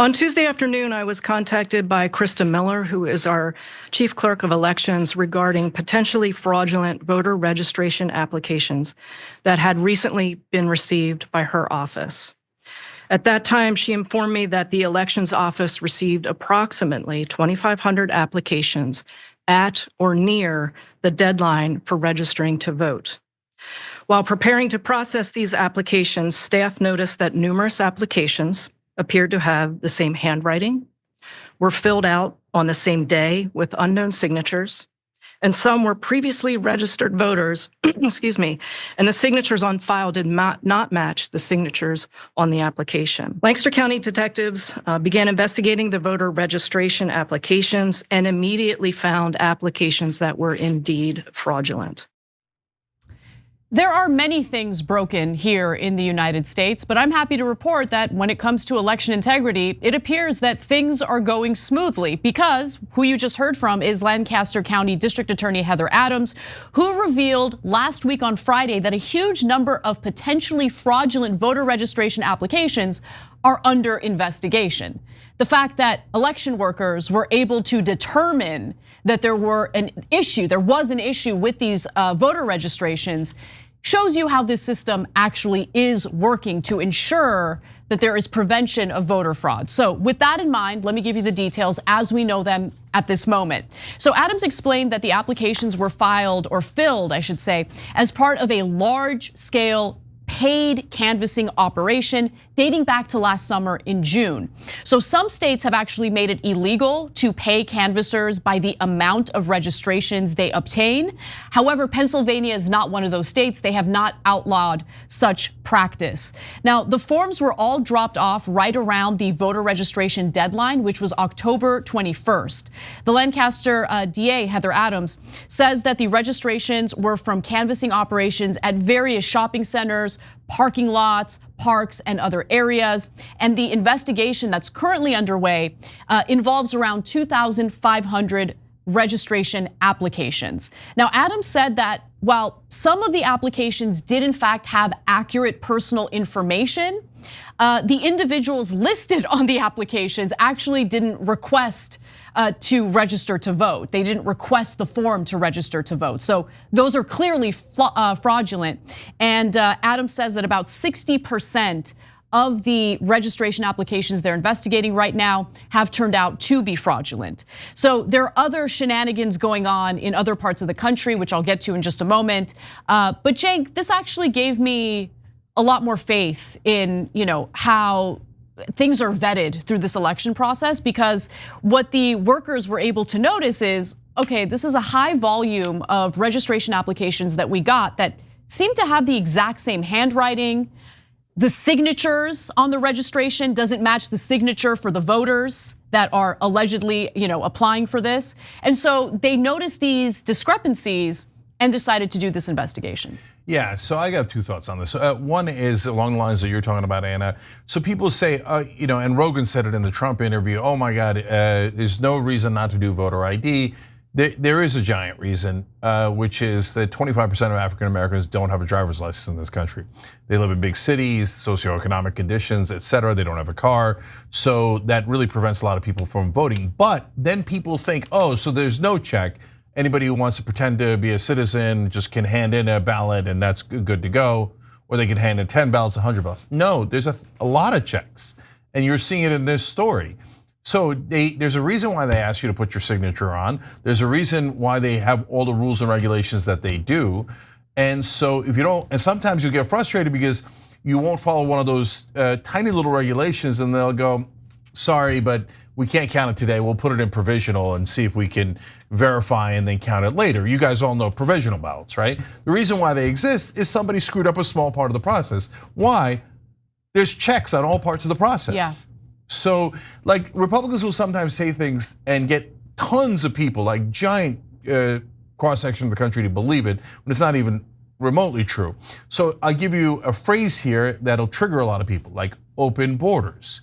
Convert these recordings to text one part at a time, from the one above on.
On Tuesday afternoon, I was contacted by Krista Miller, who is our chief clerk of elections, regarding potentially fraudulent voter registration applications that had recently been received by her office. At that time, she informed me that the elections office received approximately 2,500 applications at or near the deadline for registering to vote. While preparing to process these applications, staff noticed that numerous applications appeared to have the same handwriting, were filled out on the same day with unknown signatures, and some were previously registered voters, excuse me, and the signatures on file did not match the signatures on the application. Lancaster County detectives began investigating the voter registration applications and immediately found applications that were indeed fraudulent. There are many things broken here in the United States, but I'm happy to report that when it comes to election integrity, it appears that things are going smoothly because who you just heard from is Lancaster County District Attorney Heather Adams, who revealed last week on Friday that a huge number of potentially fraudulent voter registration applications are under investigation. The fact that election workers were able to determine that there was an issue with these voter registrations shows you how this system actually is working to ensure that there is prevention of voter fraud. So with that in mind, let me give you the details as we know them at this moment. So Adams explained that the applications were filed, or filled, I should say, as part of a large-scale paid canvassing operation dating back to last summer in June. So some states have actually made it illegal to pay canvassers by the amount of registrations they obtain. However, Pennsylvania is not one of those states. They have not outlawed such practice. Now, the forms were all dropped off right around the voter registration deadline, which was October 21st. The Lancaster DA, Heather Adams, says that the registrations were from canvassing operations at various shopping centers, parking lots, parks, and other areas. And the investigation that's currently underway involves around 2,500 registration applications. Now, Adams said that while some of the applications did in fact have accurate personal information, the individuals listed on the applications actually didn't request to register to vote. They didn't request the form to register to vote. So those are clearly fraudulent. And Adams says that about 60% of the registration applications they're investigating right now have turned out to be fraudulent. So there are other shenanigans going on in other parts of the country, which I'll get to in just a moment. But Cenk, this actually gave me a lot more faith in how things are vetted through this election process, because what the workers were able to notice is, okay, this is a high volume of registration applications that we got that seem to have the exact same handwriting. The signatures on the registration doesn't match the signature for the voters that are allegedly, applying for this. And so they noticed these discrepancies and decided to do this investigation. Yeah, so I got two thoughts on this. One is along the lines that you're talking about, Anna. So people say, and Rogan said it in the Trump interview, oh my God, there's no reason not to do voter ID. There is a giant reason, which is that 25% of African Americans don't have a driver's license in this country. They live in big cities, socioeconomic conditions, et cetera. They don't have a car. So that really prevents a lot of people from voting. But then people think, oh, so there's no check. Anybody who wants to pretend to be a citizen just can hand in a ballot and that's good to go. Or they can hand in 10 ballots, 100 ballots. No, there's a lot of checks. And you're seeing it in this story. So there's a reason why they ask you to put your signature on. There's a reason why they have all the rules and regulations that they do. And so if you don't, and sometimes you get frustrated because you won't follow one of those tiny little regulations and they'll go, sorry, but we can't count it today. We'll put it in provisional and see if we can verify and then count it later. You guys all know provisional ballots, right? The reason why they exist is somebody screwed up a small part of the process. Why? There's checks on all parts of the process. Yeah. So like Republicans will sometimes say things and get tons of people, like giant cross section of the country, to believe it when it's not even remotely true. So I'll give you a phrase here that'll trigger a lot of people, like open borders.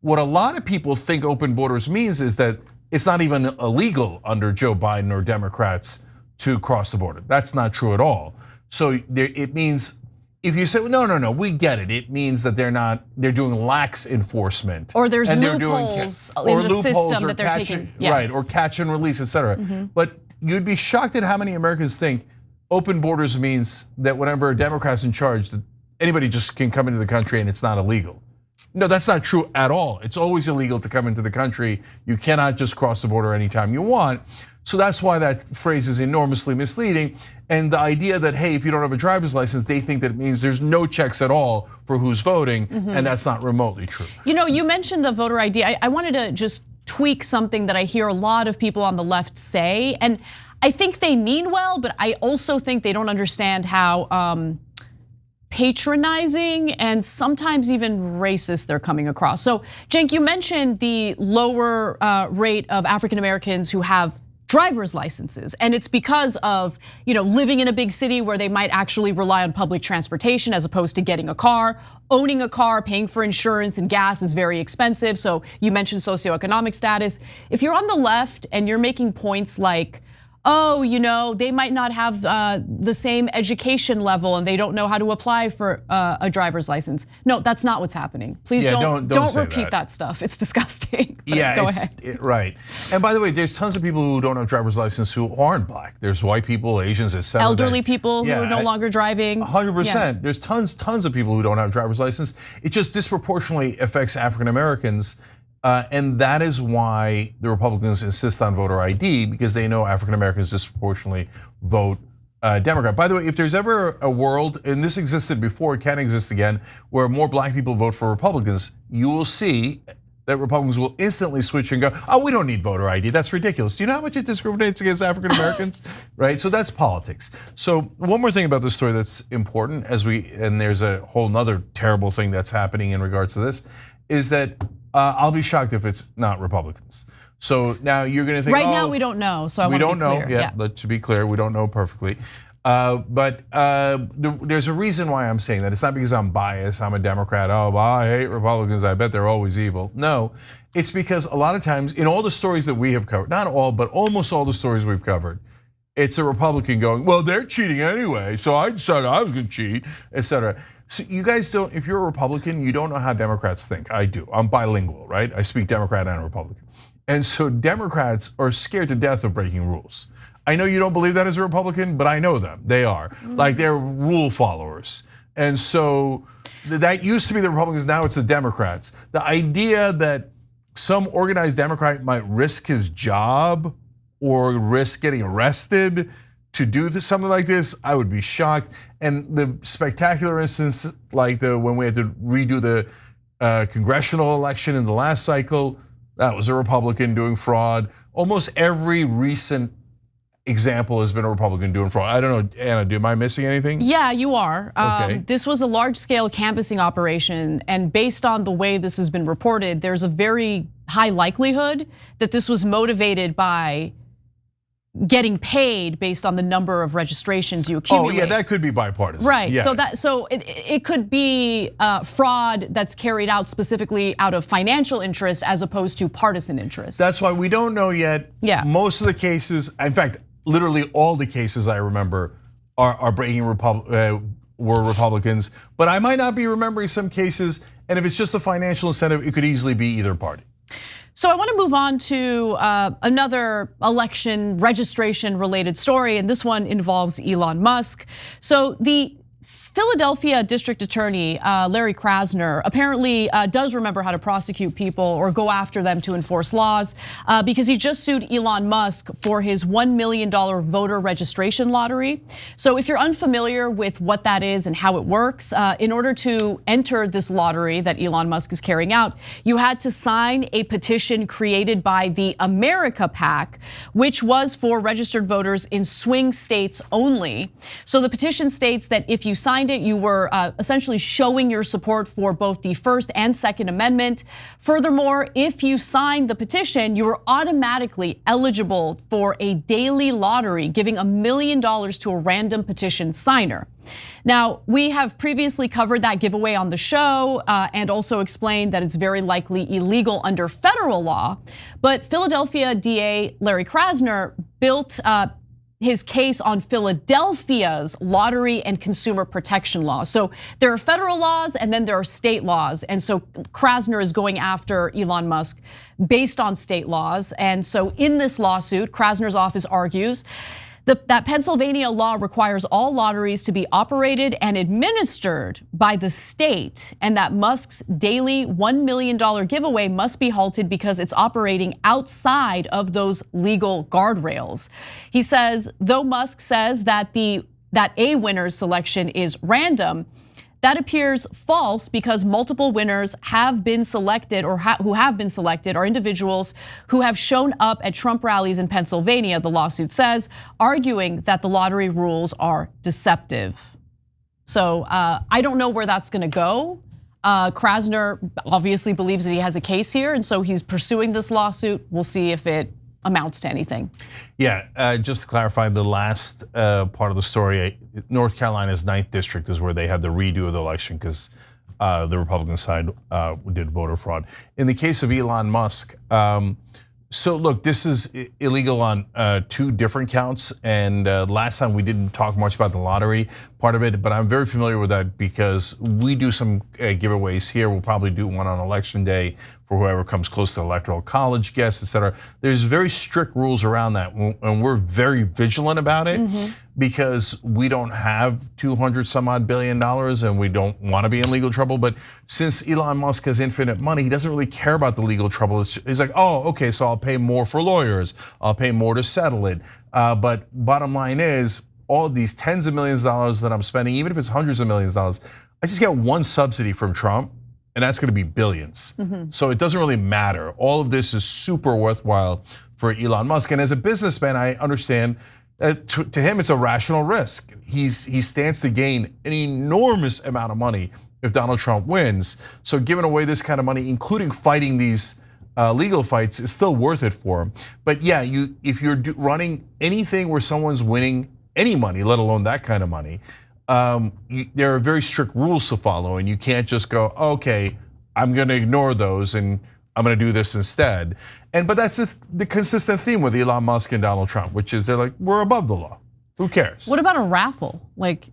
What a lot of people think open borders means is that it's not even illegal under Joe Biden or Democrats to cross the border. That's not true at all. So it means if you say, no, we get it. It means that they're doing lax enforcement. Or there's and loopholes in the system that they're taking. Right, or catch and release, et cetera. But you'd be shocked at how many Americans think open borders means that whenever a Democrat's in charge, that anybody just can come into the country and it's not illegal. No, that's not true at all. It's always illegal to come into the country. You cannot just cross the border anytime you want. So that's why that phrase is enormously misleading. And the idea that, hey, if you don't have a driver's license, they think that it means there's no checks at all for who's voting, and that's not remotely true. You know, you mentioned the voter ID. I wanted to just tweak something that I hear a lot of people on the left say, and I think they mean well, but I also think they don't understand how patronizing and sometimes even racist they're coming across. So, Cenk, you mentioned the lower rate of African Americans who have driver's licenses, and it's because of living in a big city where they might actually rely on public transportation as opposed to getting a car. Owning a car, paying for insurance and gas is very expensive. So you mentioned socioeconomic status. If you're on the left and you're making points like, oh, they might not have the same education level and they don't know how to apply for a driver's license. No, that's not what's happening. Please don't repeat that stuff. It's disgusting. Yeah, go ahead. Right. And by the way, there's tons of people who don't have driver's license who aren't black. There's white people, Asians, etc. Elderly people who are no longer driving. 100%. There's tons of people who don't have driver's license. It just disproportionately affects African Americans. And that is why the Republicans insist on voter ID, because they know African Americans disproportionately vote Democrat. By the way, if there's ever a world, and this existed before, it can exist again, where more black people vote for Republicans, you will see that Republicans will instantly switch and go, oh, we don't need voter ID, that's ridiculous. Do you know how much it discriminates against African Americans? Right, so that's politics. So one more thing about this story that's important, and there's a whole nother terrible thing that's happening in regards to this, is that I'll be shocked if it's not Republicans. So now you're going to think, right now we don't know. So we don't know. Clear. Yeah, to be clear, we don't know perfectly. But there's a reason why I'm saying that. It's not because I'm biased. I'm a Democrat. Oh, well, I hate Republicans. I bet they're always evil. No, it's because a lot of times in all the stories that we have covered, not all, but almost all the stories we've covered, it's a Republican going, well, they're cheating anyway, so I decided I was going to cheat, etc. So you guys don't, if you're a Republican, you don't know how Democrats think. I do, I'm bilingual, right? I speak Democrat and Republican. And so Democrats are scared to death of breaking rules. I know you don't believe that as a Republican, but I know them, they are. Like they're rule followers. And so that used to be the Republicans, now it's the Democrats. The idea that some organized Democrat might risk his job or risk getting arrested to do something like this, I would be shocked. And the spectacular instance, like when we had to redo the congressional election in the last cycle, that was a Republican doing fraud. Almost every recent example has been a Republican doing fraud. I don't know, Anna, am I missing anything? Yeah, you are. Okay. This was a large-scale canvassing operation, and based on the way this has been reported, there's a very high likelihood that this was motivated by getting paid based on the number of registrations you accumulate. Oh yeah, that could be bipartisan. Right, Yeah. so it could be fraud that's carried out specifically out of financial interest as opposed to partisan interest. That's why we don't know yet. Yeah. Most of the cases, in fact, literally all the cases I remember are breaking were Republicans, but I might not be remembering some cases, and if it's just a financial incentive, it could easily be either party. So I want to move on to another election registration related story, and this one involves Elon Musk. So the Philadelphia District Attorney Larry Krasner apparently does remember how to prosecute people or go after them to enforce laws because he just sued Elon Musk for his $1 million voter registration lottery. So if you're unfamiliar with what that is and how it works, in order to enter this lottery that Elon Musk is carrying out, you had to sign a petition created by the America PAC, which was for registered voters in swing states only. So the petition states that if you signed it, you were essentially showing your support for both the First and Second Amendment. Furthermore, if you signed the petition, you were automatically eligible for a daily lottery, giving $1 million to a random petition signer. Now, we have previously covered that giveaway on the show and also explained that it's very likely illegal under federal law. But Philadelphia DA Larry Krasner built his case on Philadelphia's lottery and consumer protection laws. So there are federal laws and then there are state laws. And so Krasner is going after Elon Musk based on state laws. And so in this lawsuit, Krasner's office argues that Pennsylvania law requires all lotteries to be operated and administered by the state, and that Musk's daily $1 million giveaway must be halted because it's operating outside of those legal guardrails. He says, though Musk says that a winner's selection is random, that appears false because multiple winners have been selected or who have been selected are individuals who have shown up at Trump rallies in Pennsylvania, the lawsuit says, arguing that the lottery rules are deceptive. So I don't know where that's gonna go. Krasner obviously believes that he has a case here, and so he's pursuing this lawsuit. We'll see if it amounts to anything. Yeah, just to clarify the last part of the story, North Carolina's 9th district is where they had the redo of the election because the Republican side did voter fraud. In the case of Elon Musk, so look, this is illegal on 2 different counts, and last time we didn't talk much about the lottery part of it, but I'm very familiar with that because we do some giveaways here. We'll probably do one on election day for whoever comes close to electoral college guests, et cetera. There's very strict rules around that, and we're very vigilant about it because we don't have 200 some odd billion dollars and we don't want to be in legal trouble. But since Elon Musk has infinite money, he doesn't really care about the legal trouble. He's like, oh, okay, so I'll pay more for lawyers. I'll pay more to settle it. But bottom line is, all of these tens of millions of dollars that I'm spending, even if it's hundreds of millions of dollars, I just get one subsidy from Trump, and that's gonna be billions. So it doesn't really matter. All of this is super worthwhile for Elon Musk. And as a businessman, I understand to him it's a rational risk. He stands to gain an enormous amount of money if Donald Trump wins. So giving away this kind of money, including fighting these legal fights, is still worth it for him. But yeah, if you're running anything where someone's winning any money, let alone that kind of money, there are very strict rules to follow, and you can't just go, okay, I'm gonna ignore those and I'm gonna do this instead. But that's the consistent theme with Elon Musk and Donald Trump, which is they're like, we're above the law. Who cares? What about a raffle? Like,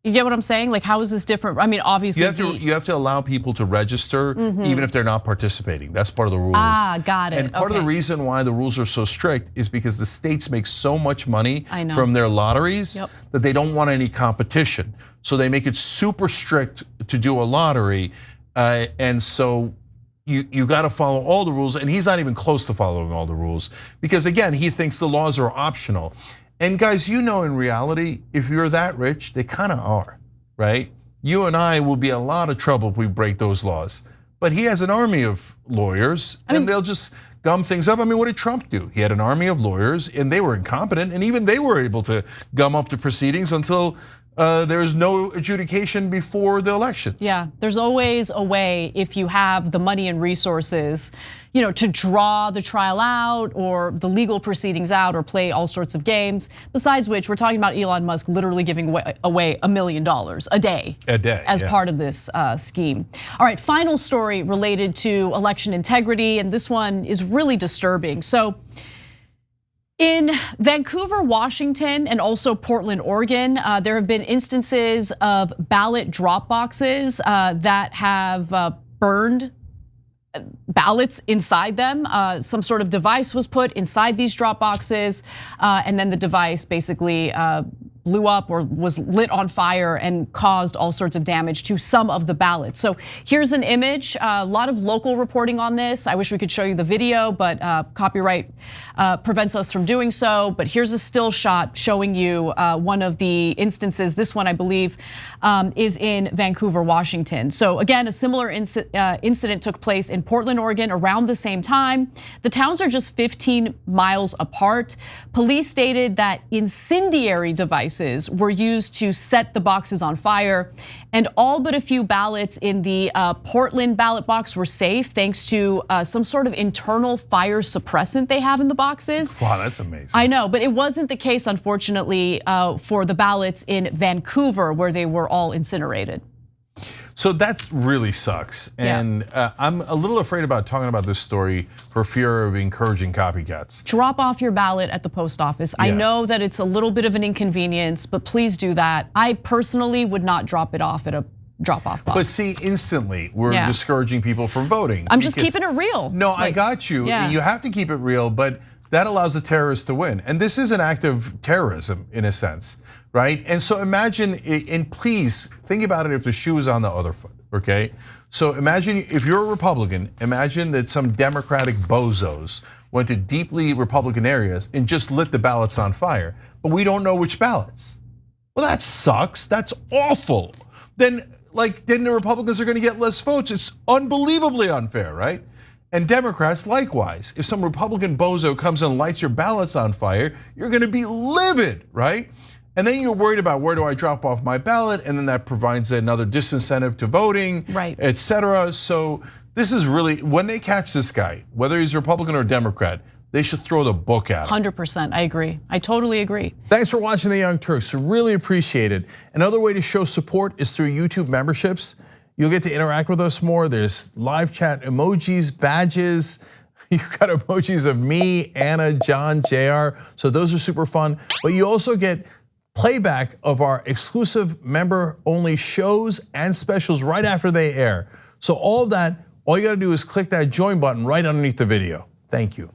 you get what I'm saying? Like, how is this different? I mean, obviously you have to allow people to register even if they're not participating. That's part of the rules. Got it. And part of the reason why the rules are so strict is because the states make so much money from their lotteries that they don't want any competition. So they make it super strict to do a lottery, and so you got to follow all the rules. And he's not even close to following all the rules because again, he thinks the laws are optional. And guys, you know, in reality, if you're that rich, they kind of are, right? You and I will be in a lot of trouble if we break those laws. But he has an army of lawyers, and they'll just gum things up. I mean, what did Trump do? He had an army of lawyers, and they were incompetent, and even they were able to gum up the proceedings until there's no adjudication before the elections. Yeah, there's always a way if you have the money and resources, to draw the trial out or the legal proceedings out or play all sorts of games. Besides which, we're talking about Elon Musk literally giving away $1 million a day as part of this scheme. All right, final story related to election integrity, and this one is really disturbing. So, in Vancouver, Washington, and also Portland, Oregon, there have been instances of ballot drop boxes that have burned ballots inside them. Some sort of device was put inside these drop boxes, and then the device basically blew up or was lit on fire and caused all sorts of damage to some of the ballots. So here's an image, a lot of local reporting on this. I wish we could show you the video, but copyright prevents us from doing so. But here's a still shot showing you one of the instances. This one, I believe, is in Vancouver, Washington. So again, a similar incident took place in Portland, Oregon around the same time. The towns are just 15 miles apart. Police stated that incendiary devices were used to set the boxes on fire, and all but a few ballots in the Portland ballot box were safe thanks to some sort of internal fire suppressant they have in the boxes. Wow, that's amazing. I know, but it wasn't the case, unfortunately, for the ballots in Vancouver where they were all incinerated. So that really sucks. And I'm a little afraid about talking about this story for fear of encouraging copycats. Drop off your ballot at the post office. I know that it's a little bit of an inconvenience, but please do that. I personally would not drop it off at a drop-off box. But see, instantly, we're discouraging people from voting. I'm just keeping it real. No, I got you. You have to keep it real, but that allows the terrorists to win. And this is an act of terrorism in a sense, right? And so imagine, and please think about it if the shoe is on the other foot, okay? So imagine if you're a Republican, imagine that some Democratic bozos went to deeply Republican areas and just lit the ballots on fire, but we don't know which ballots. Well, that sucks, that's awful. Then the Republicans are gonna get less votes. It's unbelievably unfair, right? And Democrats likewise. If some Republican bozo comes and lights your ballots on fire, you're gonna be livid, right? And then you're worried about where do I drop off my ballot, and then that provides another disincentive to voting, et cetera. So this is really, when they catch this guy, whether he's Republican or Democrat, they should throw the book at him. 100%, I agree. I totally agree. Thanks for watching The Young Turks, really appreciate it. Another way to show support is through YouTube memberships. You'll get to interact with us more. There's live chat emojis, badges. You've got emojis of me, Anna, John, JR. So those are super fun. But you also get playback of our exclusive member-only shows and specials right after they air. So all of that, all you gotta do is click that join button right underneath the video. Thank you.